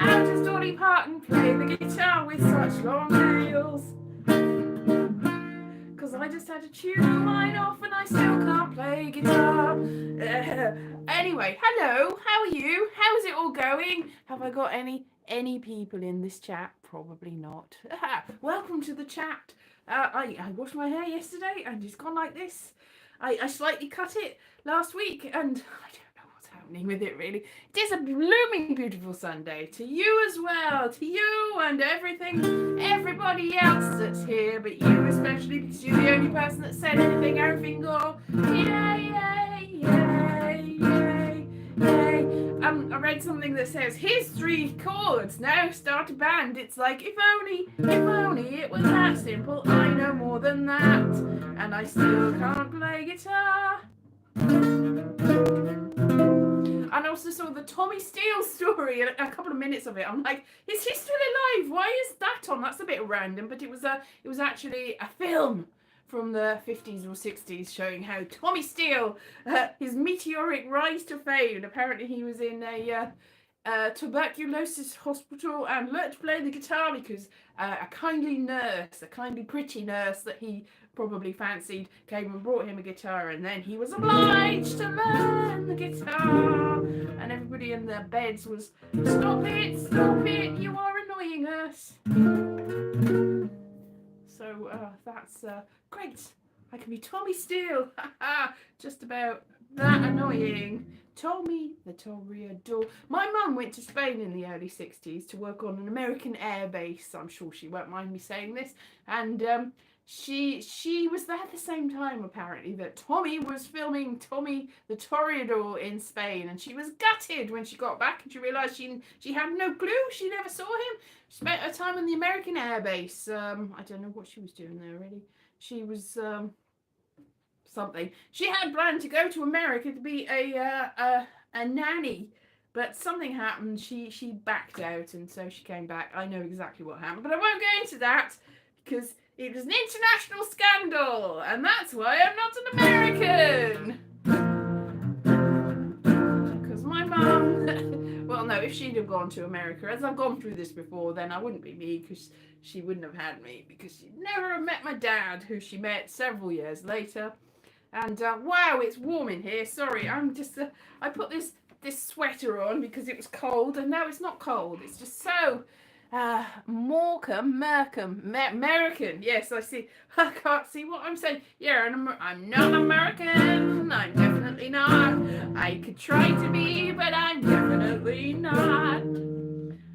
How does Dolly Parton play the guitar with such long nails? Because I just had to tune mine off and I still can't play guitar. Anyway, hello, how are you? How's it all going? Have I got any people in this chat? Probably not. Welcome to the chat. I washed my hair yesterday and it's gone like this. I slightly cut it last week and I don't know what's happening with it really. It is a blooming beautiful Sunday to you as well, to you and everybody else that's here, but you especially because you're the only person that said anything. Everything go yay, yay, yay, yay, yay. I read something that says here's 3 chords, now start a band. It's like if only it was that simple. I know more than that, and I still can't play guitar. And I also saw the Tommy Steele story, a couple of minutes of it. I'm like, is he still alive? Why is that on? That's a bit random, but it was actually a film from the 50s or 60s showing how Tommy Steele, his meteoric rise to fame. Apparently he was in a tuberculosis hospital and learnt to play the guitar because a kindly pretty nurse that he probably fancied came and brought him a guitar, and then he was obliged to learn the guitar, and everybody in their beds was stop it, you are annoying us. So that's great. I can be Tommy Steele. Just about that annoying. Tommy the Toreador. My mum went to Spain in the early 60s to work on an American air base. I'm sure she won't mind me saying this. And she was there at the same time, apparently, that Tommy was filming Tommy the Toreador in Spain. And she was gutted when she got back and she realised she had no clue. She never saw him. She spent her time on the American air base. I don't know what she was doing there, really. She was something. She had planned to go to America to be a nanny, but something happened. She backed out, and so she came back. I know exactly what happened, but I won't go into that because it was an international scandal, and that's why I'm not an American. Because my mum, well, no, if she'd have gone to America, as I've gone through this before, then I wouldn't be me, because she wouldn't have had me, because she'd never have met my dad, who she met several years later. And wow, it's warm in here. Sorry, I'm just I put this sweater on because it was cold, and now it's not cold. It's just so American. Yes, I see. I can't see what I'm saying. Yeah, I'm not American. I'm definitely not. I could try to be, but I'm definitely not.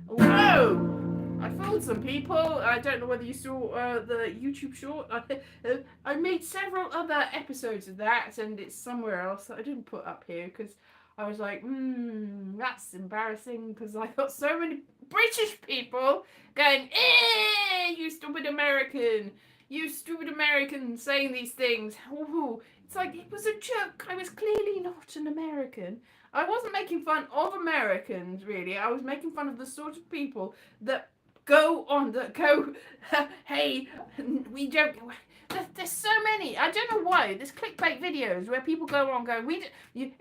Whoa! I fooled some people. I don't know whether you saw the YouTube short. I made several other episodes of that, and it's somewhere else that I didn't put up here because I was like, that's embarrassing, because I got so many British people going, you stupid American, saying these things. Ooh. It's like, it was a joke. I was clearly not an American. I wasn't making fun of Americans, really. I was making fun of the sort of people that hey, we don't. There's so many. I don't know why. There's clickbait videos where people go on going,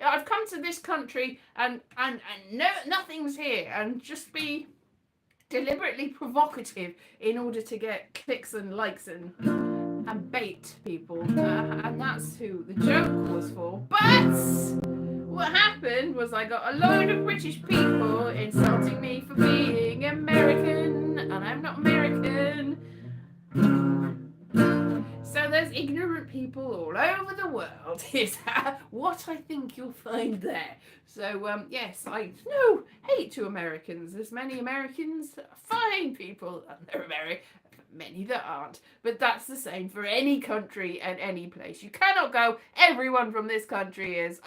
I've come to this country and no, nothing's here, and just be deliberately provocative in order to get clicks and likes and bait people, and that's who the joke was for. But what happened was I got a load of British people insulting me for being American, and I'm not American. So there's ignorant people all over the world, is what I think you'll find there. So, yes, I no hate to Americans. There's many Americans that are fine people, and there are many that aren't. But that's the same for any country and any place. You cannot go, everyone from this country is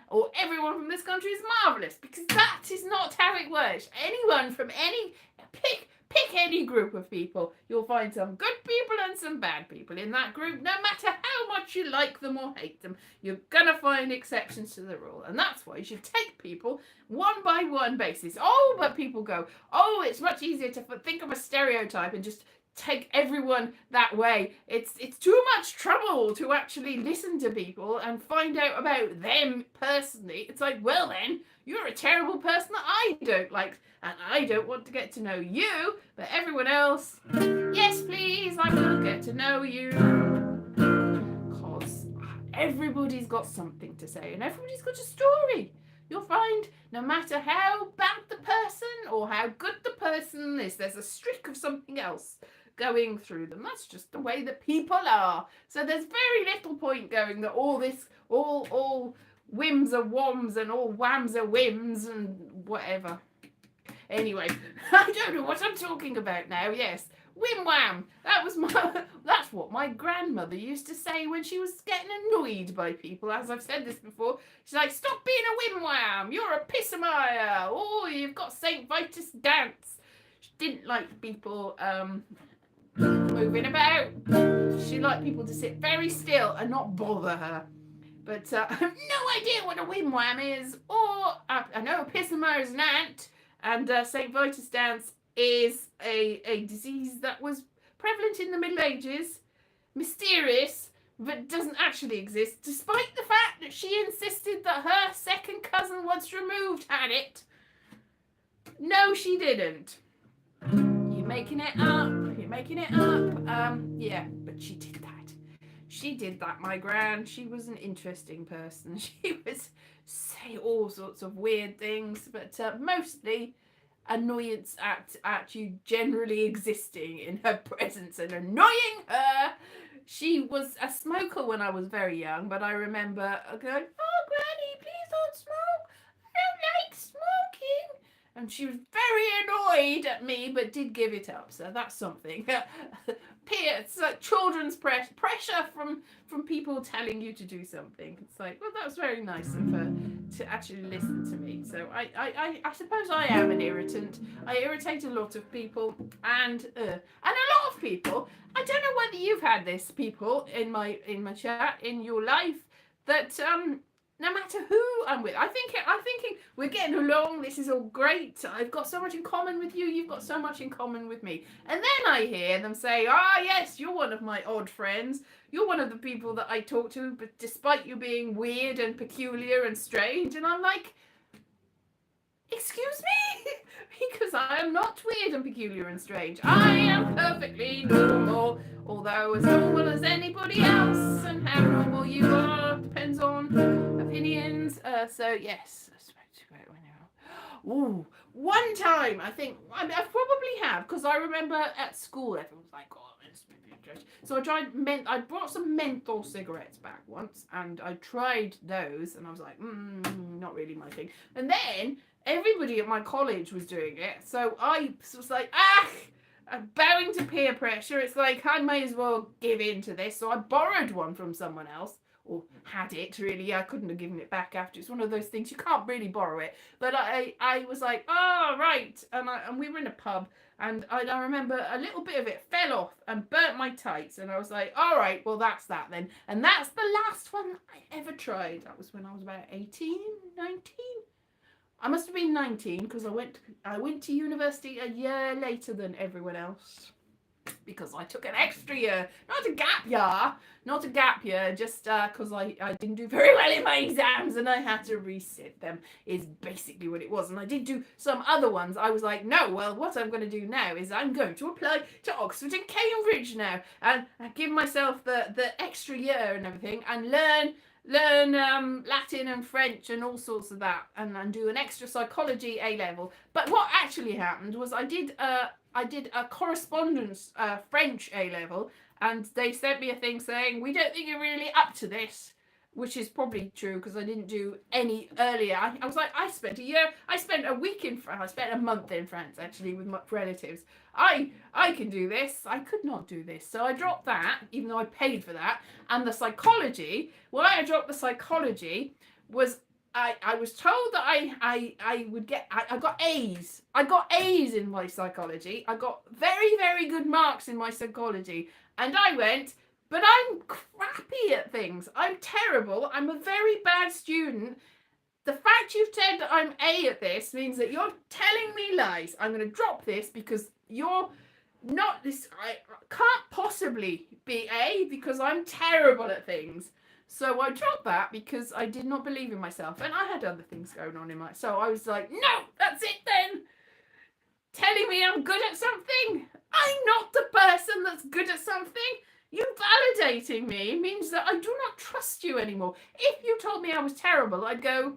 or everyone from this country is marvellous, because that is not how it works. Anyone from any, pick any group of people, you'll find some good people and some bad people in that group. No matter how much you like them or hate them, you're gonna find exceptions to the rule, and that's why you should take people one by one basis. But people go, it's much easier to think of a stereotype and just take everyone that way. It's too much trouble to actually listen to people and find out about them personally. It's like, well then, you're a terrible person that I don't like, and I don't want to get to know you, but everyone else, yes please, I will get to know you. Because everybody's got something to say, and everybody's got a story. You'll find no matter how bad the person or how good the person is, there's a streak of something else going through them. That's just the way that people are. So there's very little point going that all this, all whims are whams and all whams are whims and whatever. Anyway, I don't know what I'm talking about now. Yes, whim wham. That's what my grandmother used to say when she was getting annoyed by people. As I've said this before, she's like, stop being a whim wham. You're a pissamire. Oh, you've got St. Vitus dance. She didn't like people moving about. She liked people to sit very still and not bother her. But I have no idea what a whim wham is. Or I know a pissamire is an ant. And St. Vitus dance is a disease that was prevalent in the Middle Ages, mysterious, but doesn't actually exist, despite the fact that she insisted that her second cousin once removed had it. No, she didn't. You're making it up. You're making it up. Yeah, but she did that. She did that, my gran. She was an interesting person. She was say all sorts of weird things, but mostly annoyance at you generally existing in her presence and annoying her. She was a smoker when I was very young, but I remember going, oh Granny, please don't smoke, I don't like smoking. And she was very annoyed at me, but did give it up, so that's something. It's like children's pressure from people telling you to do something. It's like, well, that was very nice of her to actually listen to me. So I suppose I am an irritant. I irritate a lot of people, and a lot of people. I don't know whether you've had this, people in my chat in your life, that no matter who I'm with, I'm thinking we're getting along, this is all great, I've got so much in common with you, you've got so much in common with me. And then I hear them say, yes, you're one of my odd friends, you're one of the people that I talk to, but despite you being weird and peculiar and strange. And I'm like, excuse me? Because I am not weird and peculiar and strange. I am perfectly normal, although as normal as anybody else, and how normal you are depends on opinions. So yes, ooh, one time I think I probably have, because I remember at school everyone was like, oh, it's so I brought some menthol cigarettes back once, and I tried those, and I was like, not really my thing. And then everybody at my college was doing it, so I was like, I'm bowing to peer pressure. It's like, I may as well give in to this. So I borrowed one from someone else, or had it, really. I couldn't have given it back after. It's one of those things, you can't really borrow it. But I was like, oh, right. And we were in a pub, and I remember a little bit of it fell off and burnt my tights. And I was like, all right, well, that's that then. And that's the last one I ever tried. That was when I was about 18, 19. I must have been 19, because I went to university a year later than everyone else, because I took an extra year, not a gap year, just because I didn't do very well in my exams and I had to resit them, is basically what it was. And I did do some other ones. I was like, no, well, what I'm going to do now is I'm going to apply to Oxford and Cambridge now, and give myself the extra year and everything, and learn Latin and French and all sorts of that, and do an extra psychology A-level. But what actually happened was I did a correspondence French A-level, and they sent me a thing saying, we don't think you're really up to this, which is probably true, because I didn't do any earlier. I was like, I spent a week in France, I spent a month in France actually with my relatives. I can do this. I could not do this. So I dropped that, even though I paid for that. And the psychology, why I dropped the psychology was I was told that I would get, I got A's. I got A's in my psychology. I got very, very good marks in my psychology. And I went, but I'm crappy at things. I'm terrible. I'm a very bad student. The fact you've said that I'm A at this means that you're telling me lies. I'm going to drop this because you're not this, I can't possibly be A because I'm terrible at things. So I dropped that because I did not believe in myself, and I had other things going on in my. So I was like, no, that's it then. Telling me I'm good at something. I'm not the person that's good at something. You validating me means that I do not trust you anymore. If you told me I was terrible, I'd go,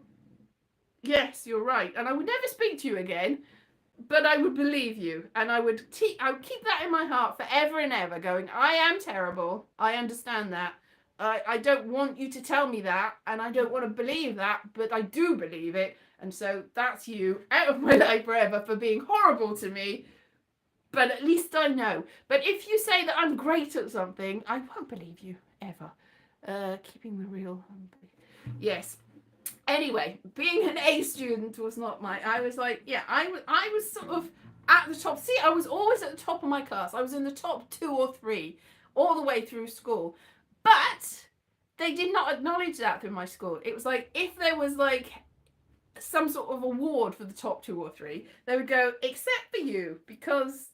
yes, you're right, and I would never speak to you again. But I would believe you, and I would keep that in my heart forever and ever, going, I am terrible. I understand that. I don't want you to tell me that, and I don't want to believe that, but I do believe it. And so that's you out of my life forever for being horrible to me. But at least I know. But if you say that I'm great at something, I won't believe you ever. Keeping the real. Yes. Anyway, being an A student was not my. I was like, yeah, I was sort of at the top. See, I was always at the top of my class. I was in the top 2 or 3 all the way through school. But they did not acknowledge that through my school. It was like if there was like some sort of award for the top 2 or 3, they would go, except for you, because.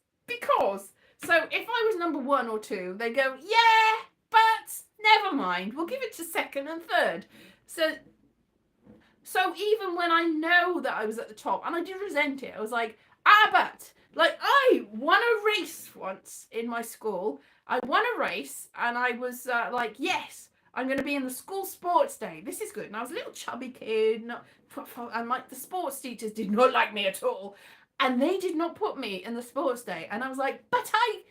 So if I was number 1 or 2, they go, yeah, but never mind. We'll give it to 2nd and 3rd. So even when I know that I was at the top, and I did resent it, I was like, but like I won a race once in my school. I won a race, and I was like, yes, I'm going to be in the school sports day. This is good. And I was a little chubby kid, and the sports teachers did not like me at all, and they did not put me in the sports day. And I was like, but I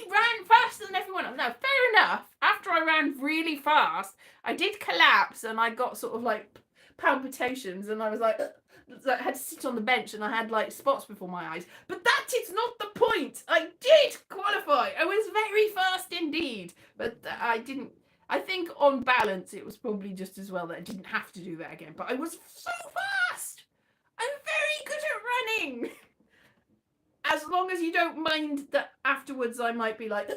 ran faster than everyone else. No, fair enough. After I ran really fast, I did collapse, and I got sort of like palpitations, and I was like, I had to sit on the bench, and I had like spots before my eyes. But that is not the point. I did qualify. I was very fast indeed, but I didn't. I think on balance, it was probably just as well that I didn't have to do that again. But I was so fast. I'm very good at running. As long as you don't mind that afterwards I might be like.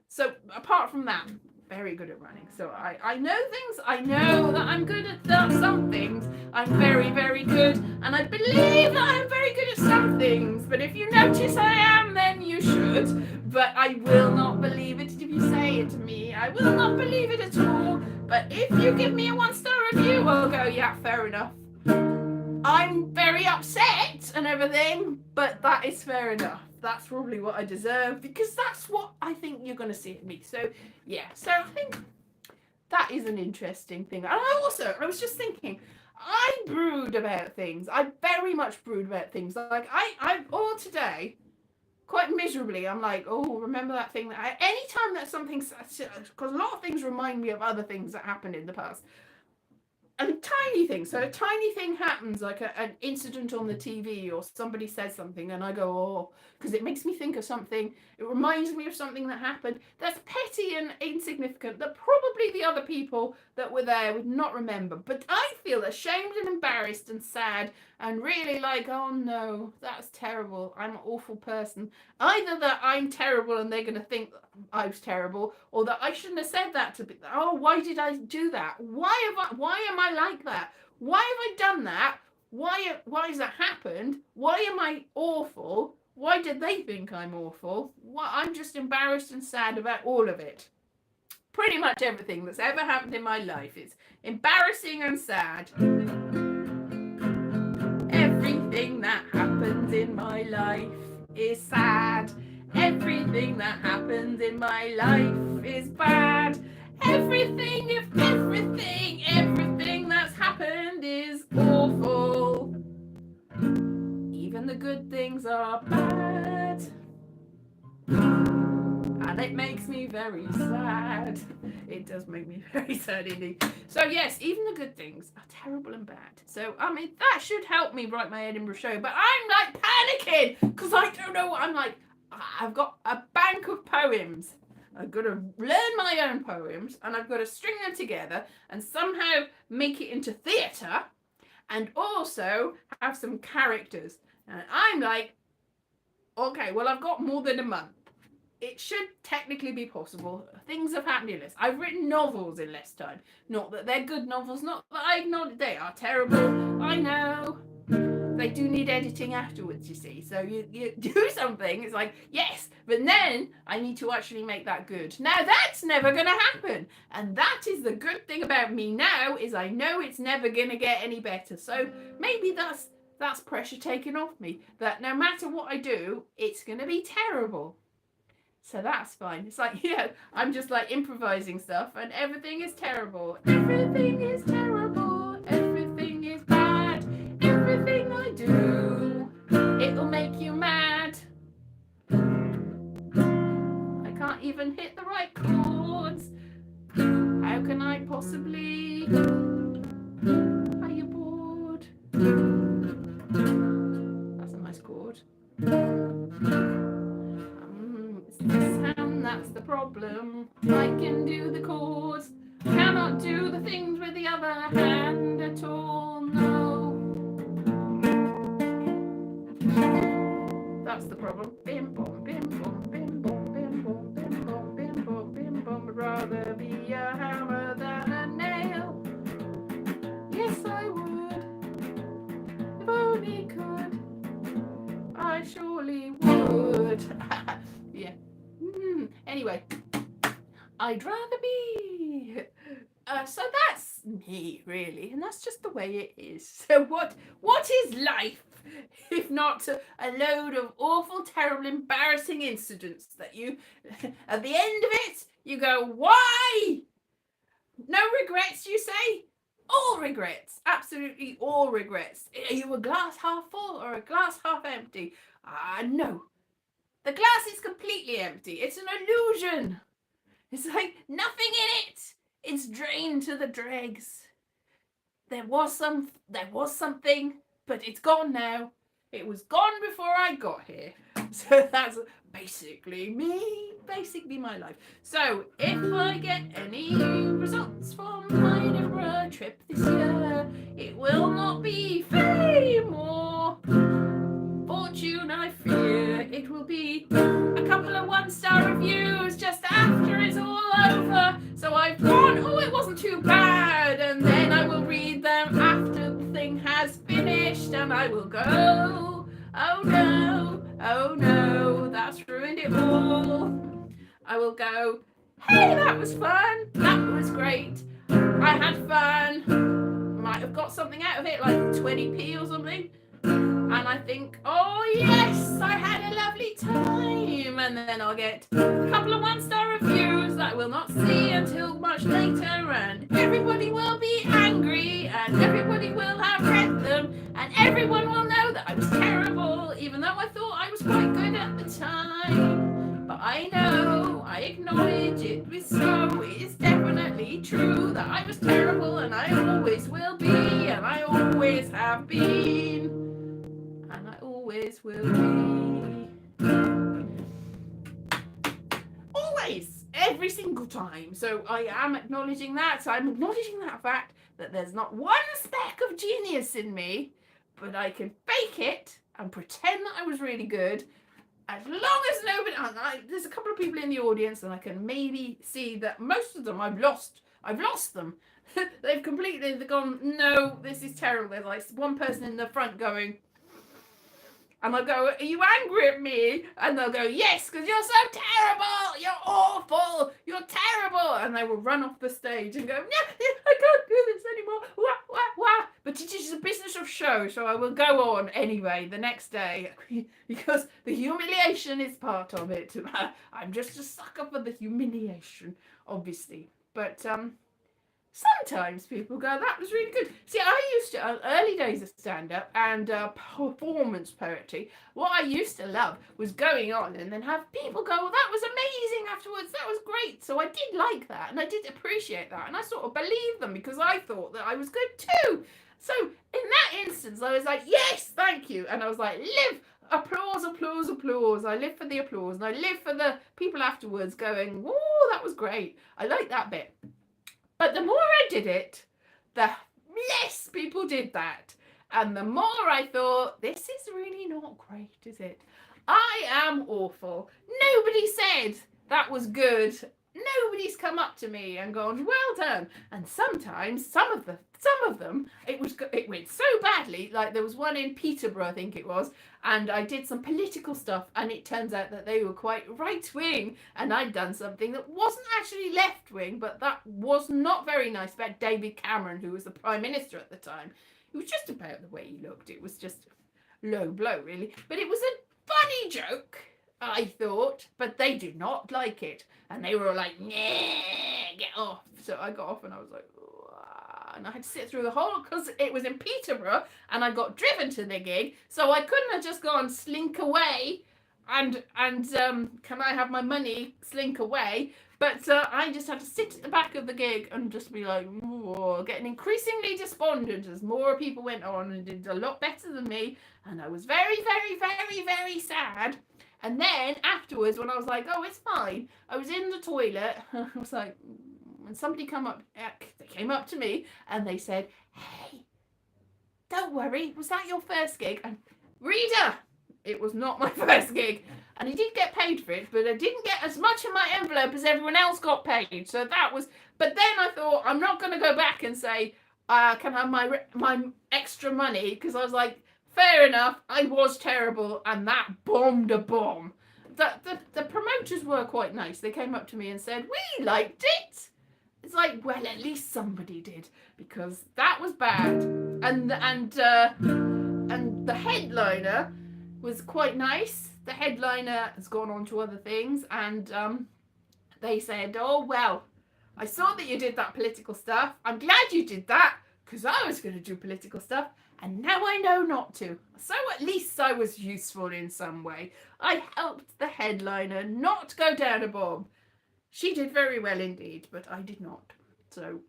So apart from that, very good at running. So I know things. I know that I'm good at some things. I'm very, very good. And I believe that I'm very good at some things. But if you notice I am, then you should. But I will not believe it if you say it to me. I will not believe it at all. But if you give me a 1-star review, I'll go, yeah, fair enough. I'm very upset and everything, but that is fair enough. That's probably what I deserve, because that's what I think you're going to see in me. So, yeah. So I think that is an interesting thing. And I was just thinking, I brood about things. I very much brood about things. Like, all today, quite miserably, I'm like, oh, remember that thing that anytime that something's, because a lot of things remind me of other things that happened in the past. A tiny thing. So a tiny thing happens, like an incident on the TV, or somebody says something, and I go, oh, because it makes me think of something. It reminds me of something that happened that's petty and insignificant, that probably the other people that were there would not remember. But I feel ashamed and embarrassed and sad, and really like, oh no, that's terrible. I'm an awful person. Either that I'm terrible and they're going to think I was terrible, or that I shouldn't have said that to be. Oh, why did I do that? Why am I like that? Why have I done that? Why has that happened? Why am I awful? Why did they think I'm awful? I'm just embarrassed and sad about all of it. Pretty much everything that's ever happened in my life is embarrassing and sad. Everything that happens in my life is sad. Everything that happens in my life is bad. Everything that's happened is awful. Even the good things are bad. And it makes me very sad. It does make me very sad indeed. So yes, even the good things are terrible and bad. So I mean, that should help me write my Edinburgh show. But I'm like panicking because I don't know what I'm like. I've got a bank of poems. I've got to learn my own poems, and I've got to string them together and somehow make it into theatre, and also have some characters. And I'm like, okay, well, I've got more than a month. It should technically be possible. Things have happened in less. I've written novels in less time. Not that they're good novels, not that I acknowledge they are terrible. I know. they do need editing afterwards, you see. So you do something, it's like, yes, but then I need to actually make that good. Now that's never going to happen. And that is the good thing about me now, is I know it's never going to get any better. So maybe that's pressure taken off me, that no matter what I do, it's going to be terrible. So that's fine. It's like, yeah, I'm just like improvising stuff and everything is terrible. Everything is terrible. Everything is bad. Everything I do, it'll make you mad. I can't even hit the right chords. How can I possibly? Are you bored? That's a nice chord. It's the sound that's the problem. I can do the chords, cannot do the things with the other hand at all, no. That's the problem. Bim bom, bim bom, bim bom, bim bom, bim bom, bim bom, bim bom. I'd rather be a hammer than a nail. Yes, I would. If only could, I surely would. Yeah. Anyway, I'd rather be. So that's me, really, and that's just the way it is. So what is life if not a load of awful, terrible, embarrassing incidents that you, at the end of it, you go, why? No regrets, you say? All regrets, absolutely all regrets. Are you a glass half full or a glass half empty? No. The glass is completely empty. It's an illusion. It's like nothing in it. It's drained to the dregs. There was something, but it's gone now. It was gone before I got here. So that's basically me, basically my life. So if I get any results from my Edinburgh trip this year, it will not be fame or fortune, I fear. It will be a couple of 1-star reviews just after it's all over. So I've gone, oh, it wasn't too bad, and then I will read them after the thing has finished, and I will go, oh no, that's ruined it all. I will go, hey, that was fun, that was great, I had fun, might have got something out of it, like 20p or something. And I think, oh yes, I had a lovely time. And then I'll get a couple of 1-star reviews that I will not see until much later. And everybody will be angry. And everybody will have read them. And everyone will know that I was terrible, even though I thought I was quite good at the time. But I know, I acknowledge it was so. It is definitely true that I was terrible. And I always will be. And I always have been. And I always will be. Always, every single time. So I am acknowledging that. So I'm acknowledging that fact that there's not one speck of genius in me, but I can fake it and pretend that I was really good. As long as nobody, there's a couple of people in the audience, and I can maybe see that most of them I've lost them. They've gone, no, this is terrible. There's like one person in the front going, and I'll go, are you angry at me? And they'll go, yes, because you're so terrible. You're awful. You're terrible. And they will run off the stage and go, no, I can't do this anymore. Wah, wah, wah. But it is a business of show, so I will go on anyway the next day because the humiliation is part of it. I'm just a sucker for the humiliation, obviously. But sometimes people go, that was really good. See, I used to, early days of stand-up and performance poetry, what I used to love was going on and then have people go, well, that was amazing afterwards, that was great. So I did like that, and I did appreciate that, and I sort of believed them because I thought that I was good too. So in that instance, I was like, yes, thank you. And I was like, live, applause, applause, applause. I live for the applause, and I live for the people afterwards going, oh, that was great. I like that bit. But the more I did it, the less people did that. And the more I thought, this is really not great, is it? I am awful. Nobody said that was good nobody's come up to me and gone, well done. And sometimes some of them it went so badly. Like there was one in Peterborough, I think it was, and I did some political stuff, and it turns out that they were quite right wing, and I'd done something that wasn't actually left wing, but that was not very nice about David Cameron, who was the Prime Minister at the time. It was just about the way he looked. It was just low blow, really. But it was a funny joke, I thought, but they did not like it. And they were all like, nah, get off. So I got off and I was like, "Wah," and I had to sit through the whole, because it was in Peterborough and I got driven to the gig. So I couldn't have just gone slink away and can I have my money, slink away. But I just had to sit at the back of the gig and just be like, getting increasingly despondent as more people went on and did a lot better than me. And I was very, very, very, very sad. And then afterwards, when I was like, oh, it's fine, I was in the toilet. I was like, when somebody they came up to me and they said, hey, don't worry, was that your first gig? And reader, it was not my first gig. And I did get paid for it, but I didn't get as much in my envelope as everyone else got paid. So that was, but then I thought, I'm not going to go back and say, can I have my extra money? Because I was like, fair enough, I was terrible, and that bombed a bomb. The promoters were quite nice. They came up to me and said, we liked it. It's like, well, at least somebody did, because that was bad. And the headliner was quite nice. The headliner has gone on to other things, and they said, oh, well, I saw that you did that political stuff. I'm glad you did that, because I was going to do political stuff, and now I know not to. So at least I was useful in some way. I helped the headliner not go down a bomb. She did very well indeed, but I did not. So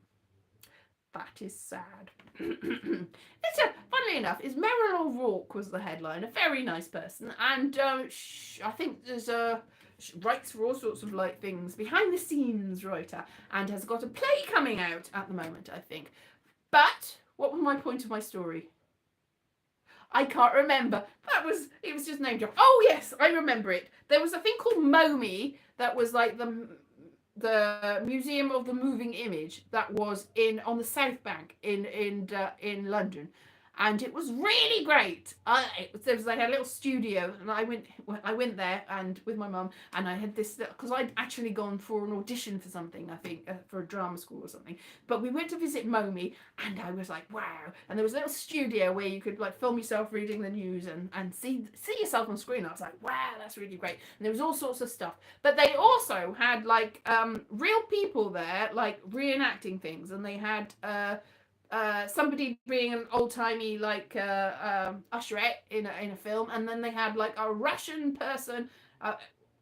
that is sad. Funnily enough, Meryl O'Rourke was the headliner, very nice person, and I think there's writes for all sorts of like things, behind the scenes writer, and has got a play coming out at the moment, I think. But what was my point of my story? I can't remember. It was just name drop. Oh yes, I remember it. There was a thing called MoMI that was like the Museum of the Moving Image that was on the South Bank in London, and it was really great. They had a little studio, and I went there and with my mum, and I had this, because I'd actually gone for an audition for something, I think for a drama school or something. But we went to visit MoMI, and I was like, wow! And there was a little studio where you could like film yourself reading the news and see yourself on screen. I was like, wow, that's really great. And there was all sorts of stuff, but they also had like real people there, like reenacting things, and they had somebody being an old-timey like usherette in a film, and then they had like a Russian person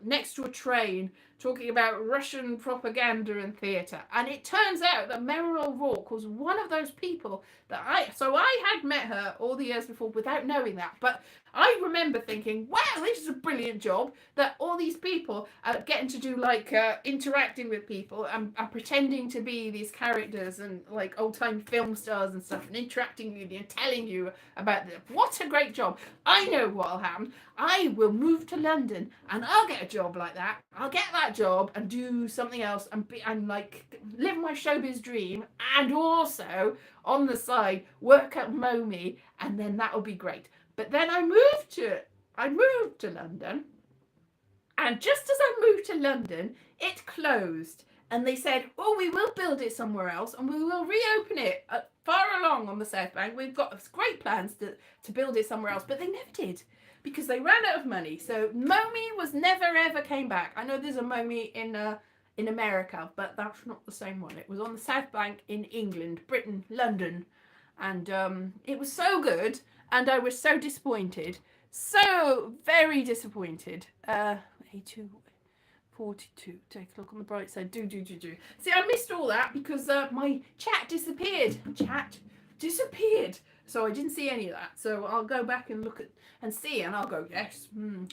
next to a train talking about Russian propaganda and theatre. And it turns out that Meryl O'Rourke was one of those people that I had met her all the years before without knowing that, but I remember thinking, wow, this is a brilliant job, that all these people are getting to do like interacting with people and pretending to be these characters and like old-time film stars and stuff, and interacting with you and telling you about them. What a great job. I know what'll happen. I will move to London and I'll get a job like that. I'll get that job and do something else and like live my showbiz dream, and also on the side work at MoMI, and then that'll be great. But then I moved to London, and just as I moved to London, it closed, and they said, oh, we will build it somewhere else, and we will reopen it far along on the South Bank. We've got great plans to build it somewhere else, but they never did, because they ran out of money. So MoMI never ever came back. I know there's a MoMI in America, but that's not the same one. It was on the South Bank in England, Britain, London, and it was so good. And I was so disappointed, so very disappointed. 82, 42, take a look on the bright side, do. See, I missed all that because my chat disappeared. So I didn't see any of that. So I'll go back and look at and see, and I'll go, yes,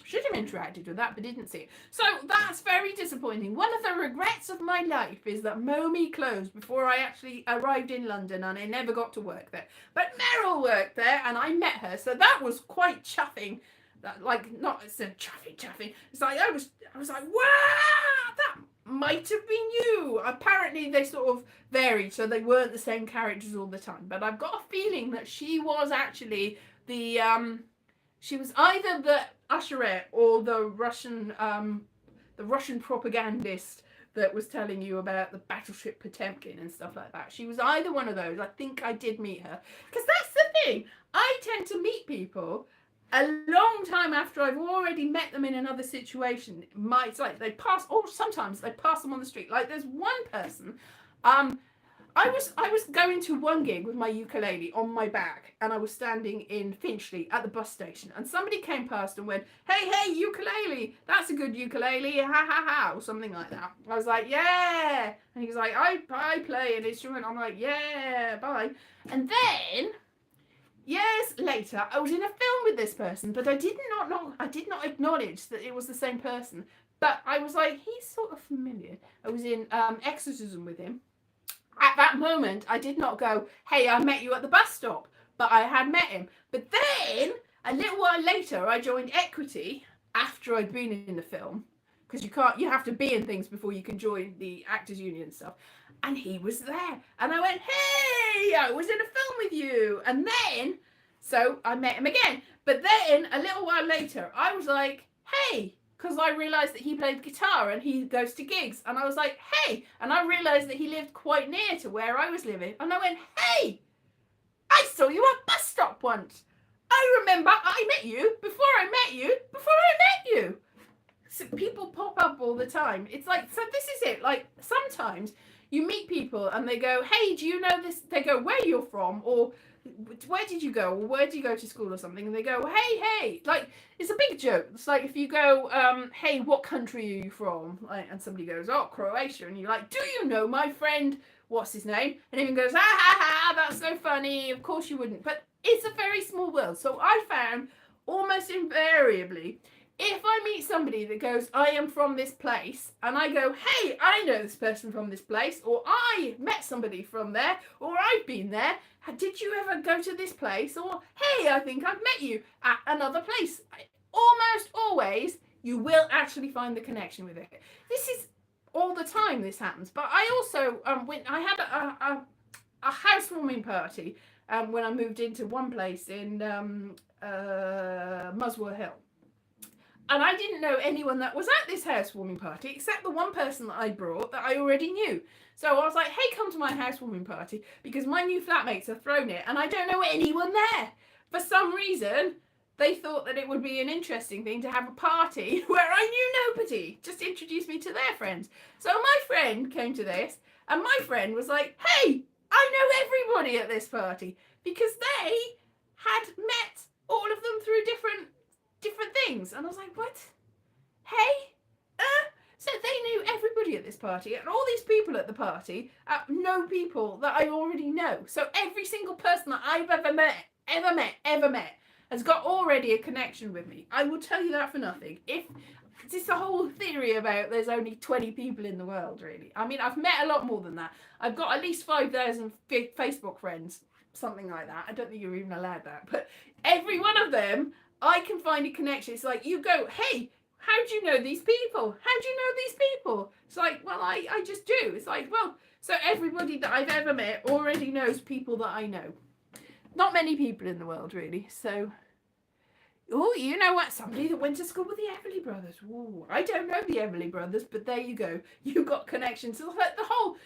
should have interacted with that, but didn't see it. So that's very disappointing. One of the regrets of my life is that MoMI closed before I actually arrived in London, and I never got to work there. But Meryl worked there, and I met her, so that was quite chuffing. That, like, not it's chuffing. It's like I was like, wow, that might have been you. Apparently they sort of varied, so they weren't the same characters all the time. But I've got a feeling that she was actually the she was either the usherette or the Russian propagandist that was telling you about the battleship Potemkin and stuff like that. She was either one of those. I think I did meet her. Because that's the thing. I tend to meet people a long time after I've already met them in another situation. It's like they pass, or sometimes they pass them on the street. Like there's one person, I was going to one gig with my ukulele on my back, and I was standing in Finchley at the bus station, and somebody came past and went, hey, ukulele, that's a good ukulele, ha ha ha, or something like that. I was like, yeah, and he was like, I play an instrument. I'm like, yeah, bye. And then years later, I was in a film with this person, but I did not acknowledge that it was the same person. But I was like, he's sort of familiar. I was in Exorcism with him. At that moment, I did not go, hey, I met you at the bus stop, but I had met him. But then, a little while later, I joined Equity after I'd been in the film, because you have to be in things before you can join the Actors Union and stuff. And he was there. And I went, hey, I was in a film with you. And then, so I met him again. But then, a little while later, I was like, hey, because I realised that he played guitar and he goes to gigs. And I was like, hey. And I realised that he lived quite near to where I was living. And I went, hey, I saw you at bus stop once. I remember I met you before I met you. So people pop up all the time. It's like, so this is it. Like, sometimes you meet people and they go, hey, do you know this? They go, where you're from? Or where did you go? Or where did you go to school or something? And they go, hey. Like, it's a big joke. It's like if you go, hey, what country are you from? Like, and somebody goes, oh, Croatia. And you're like, do you know my friend? What's his name? And everyone goes, ha, that's so funny. Of course you wouldn't. But it's a very small world. So I found almost invariably, if I meet somebody that goes, I am from this place, and I go, hey, I know this person from this place, or I met somebody from there, or I've been there, did you ever go to this place? Or, hey, I think I've met you at another place. Almost always, you will actually find the connection with it. This is all the time this happens. But I also, I had a housewarming party when I moved into one place in Muswell Hill. And I didn't know anyone that was at this housewarming party except the one person that I brought that I already knew. So I was like, hey, come to my housewarming party because my new flatmates have thrown it and I don't know anyone there. For some reason, they thought that it would be an interesting thing to have a party where I knew nobody. Just introduce me to their friends. So my friend came to this and my friend was like, hey, I know everybody at this party because they had met all of them through different things. And I was like, what? Hey? So they knew everybody at this party, and all these people at the party know people that I already know. So every single person that I've ever met has got already a connection with me. I will tell you that for nothing. If it's a whole theory about there's only 20 people in the world, really. I mean, I've met a lot more than that. I've got at least 5,000 Facebook friends, something like that. I don't think you're even allowed that. But every one of them, I can find a connection. It's like, you go, hey, how do you know these people? How do you know these people? It's like, well, I just do. It's like, well, so everybody that I've ever met already knows people that I know. Not many people in the world, really. So, oh, you know what? Somebody that went to school with the Everly Brothers. Ooh, I don't know the Everly Brothers, but there you go. You've got connections. So like the whole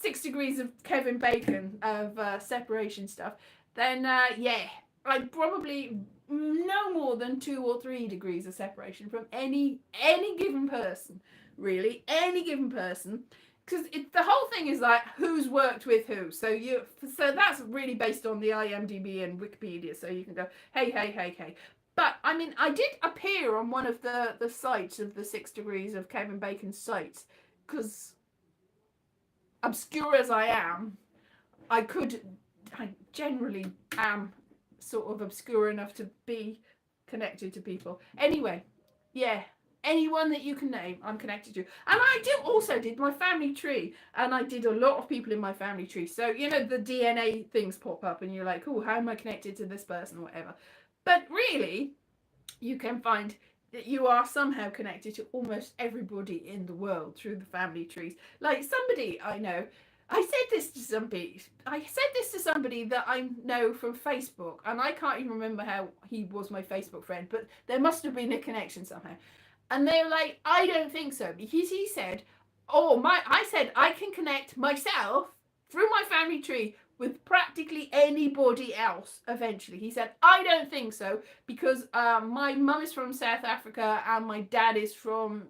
6 degrees of Kevin Bacon of separation stuff. Then, yeah, I'd probably no more than 2 or 3 degrees of separation from any given person, really, any given person, because the whole thing is like who's worked with who. So that's really based on the IMDb and Wikipedia. So you can go, hey. But I mean, I did appear on one of the sites of the 6 degrees of Kevin Bacon's sites, because obscure as I am, I generally am sort of obscure enough to be connected to people. Anyway, yeah, anyone that you can name, I'm connected to. And I also did my family tree, and I did a lot of people in my family tree. So, you know, the DNA things pop up and you're like, oh, how am I connected to this person or whatever? But really, you can find that you are somehow connected to almost everybody in the world through the family trees. Like somebody I know, I said this to somebody that I know from Facebook, and I can't even remember how he was my Facebook friend, but there must have been a connection somehow. And they were like, I don't think so, because he said, I said I can connect myself through my family tree with practically anybody else eventually. He said, I don't think so, because my mum is from South Africa and my dad is from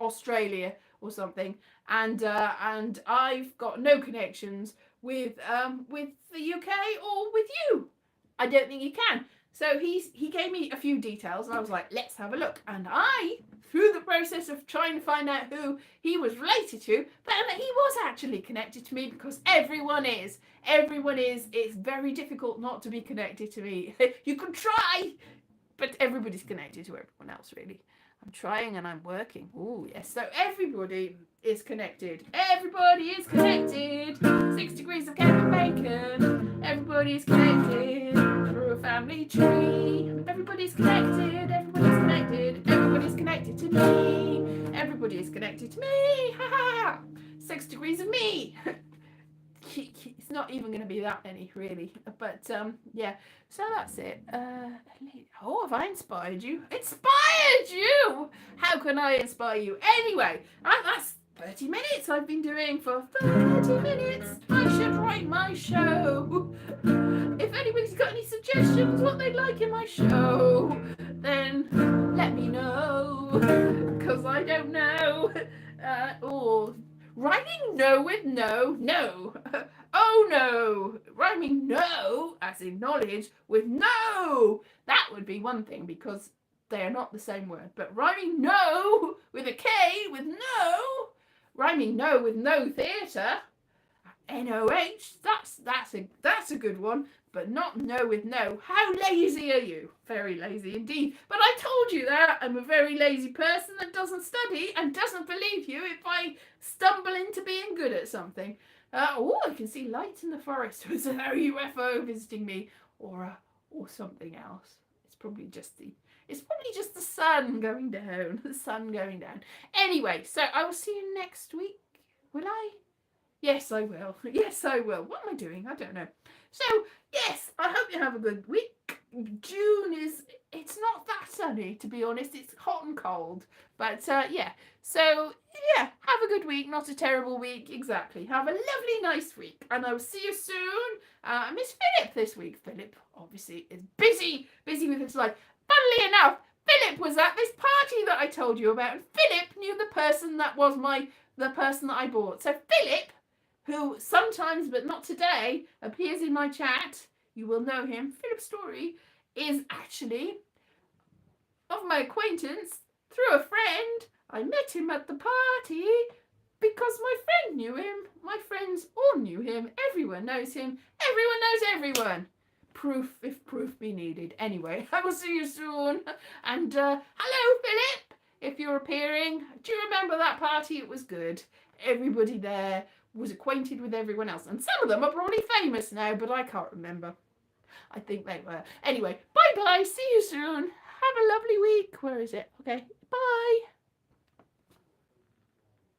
Australia or something, and I've got no connections with the UK or with you. I don't think you can. So he gave me a few details, and I was like, let's have a look. And I, through the process of trying to find out who he was related to, found that he was actually connected to me, because everyone is. It's very difficult not to be connected to me. You can try, but everybody's connected to everyone else, really. I'm trying and I'm working. Oh, yes. So everybody is connected. Everybody is connected. 6 degrees of Kevin Bacon. Everybody is connected through a family tree. Everybody's connected. Everybody's connected. Everybody's connected to me. Everybody is connected to me. Ha ha. 6 degrees of me. It's not even going to be that many, really. But yeah, so that's it. Have I inspired you? Inspired you? How can I inspire you? Anyway, that's 30 minutes I've been doing for 30 minutes. I should write my show. If anybody's got any suggestions what they'd like in my show, then let me know, because I don't know. Or rhyming no with no. Oh no. Rhyming no, as in knowledge, with no. That would be one thing, because they are not the same word. But rhyming no with a K with no. Rhyming no with no theatre. N-O-H. That's a good one. But not no with no. How lazy are you? Very lazy indeed. But I told you that. I'm a very lazy person that doesn't study and doesn't believe you if I stumble into being good at something. I can see lights in the forest. Was there a UFO visiting me, or something else? It's probably just the sun going down. The sun going down. Anyway, so I will see you next week. Will I? Yes, I will. Yes, I will. What am I doing? I don't know. So, yes, I hope you have a good week. June it's not that sunny, to be honest. It's hot and cold. But, yeah. So, yeah, have a good week. Not a terrible week. Exactly. Have a lovely, nice week. And I will see you soon. I miss Philip this week. Philip, obviously, is busy with his life. Funnily enough, Philip was at this party that I told you about. And Philip knew the person that was the person that I bought. So, Philip, who sometimes, but not today, appears in my chat, you will know him, Philip Story, is actually of my acquaintance through a friend. I met him at the party because my friend knew him. My friends all knew him. Everyone knows him. Everyone knows everyone. Proof, if proof be needed. Anyway, I will see you soon. And hello, Philip, if you're appearing. Do you remember that party? It was good. Everybody there was acquainted with everyone else, and some of them are probably famous now, but I can't remember. I think they were. Anyway, bye bye, see you soon. Have a lovely week. Where is it? Okay, bye.